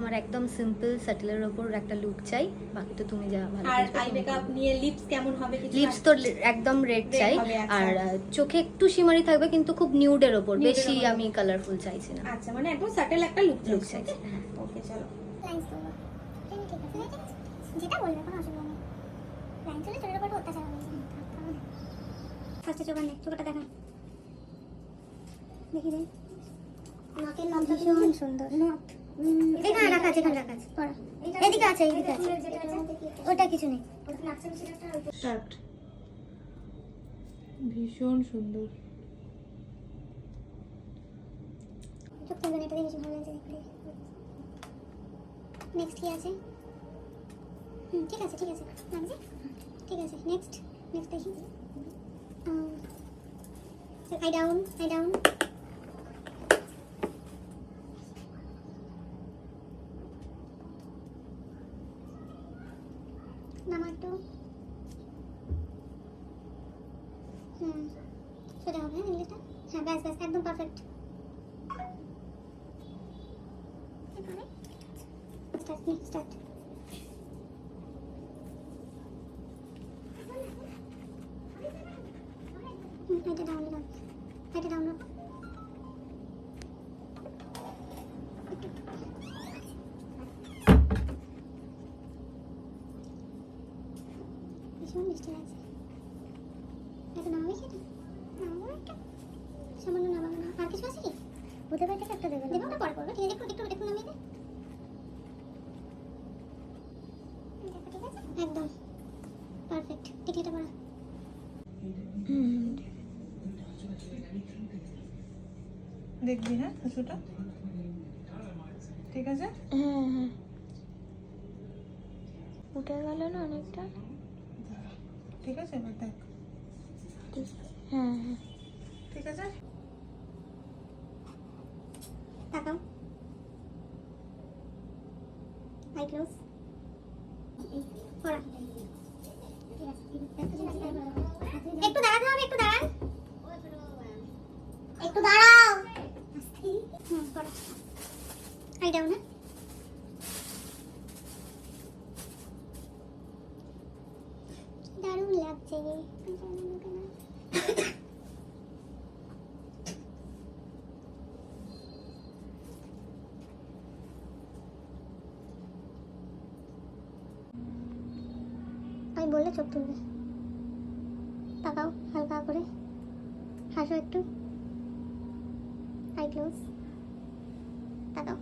আমার একদম সিম্পল স্যাটেলের ওপর একটা লুক চাই, বাকি তো তুমি যা ভালো আর বুঝবে আই তুমি মেকআপ করবে। নিয়ে লিপস কেমন হবে কিছু? লিপস তো একদম রেড Red চাই, হবে, আচ্ছা। আর চোখে একটু শিমারি থাকবে কিন্তু খুব নিউডের ওপর, Nude এর বেশি ওপর আমি হবে। কালারফুল চাইছি না। আচ্ছা, মানে একদম স্যাটেল একটা লুক লুক চাইছি। চাইছি, হ্যাঁ। ওকে, চলো। লাইন্স করবো, ঠিক আছে, যেটা বলবে কোনো অসুবিধা নেই। লাইন চলে চোখের উপর অত্যাচার হবে। ফার্স্টে চোখের নেই, চোখটা দেখা দেখি রে। নাকের লম্বা ভীষণ সুন্দর। এখানে রাখা আছে, এখানে রাখা আছে, পড়া এদিকে আছে, এইদিকে আছে, ওটা কিছু নেই। স্টার্ট। ভীষণ সুন্দর। চোখ তুলবেন, এটা বেশি ভালো লাগছে দেখতে। নেক্সট কি আছে? ঠিক আছে, ঠিক আছে, লাগছে, ঠিক আছে। নেক্সট দেখি। আই ডাউন, নামা একটু। সোজা হবে, হ্যাঁ ইংলিশটা, হ্যাঁ ব্যাস একদম পারফেক্ট। স্টার্ট। এটা ডাউন রাখো। ভীষণ মিষ্টি লাগছে। এটা নামাবে সেটা? নামাবো একটা, সামান্য নামাবো না। আর কিছু আছে কি? হতে পারে একটা দেবে, ওটা পরে করবো, ঠিক আছে। একটু নামিয়ে দে। ঠিক আছে, একদম পারফেক্ট। টিকলিটা পড়া। দেখবি, হ্যাঁ কিছুটা, ঠিক আছে। হ্যাঁ উঠে গেল না অনেকটা, ঠিক আছে, এবার দেখ। হ্যাঁ ঠিক আছে। তাকাও, আই ক্লোজ, পড়া। একটু দাঁড়াতে হবে, একটু দাঁড়াও। পড়া। আই ডাউন, না দারুণ লাগছে। আমি বললে চোখ তুলবে। তাকাও হালকা করে, হাসো একটু, আই ক্লোজ, তাকাও।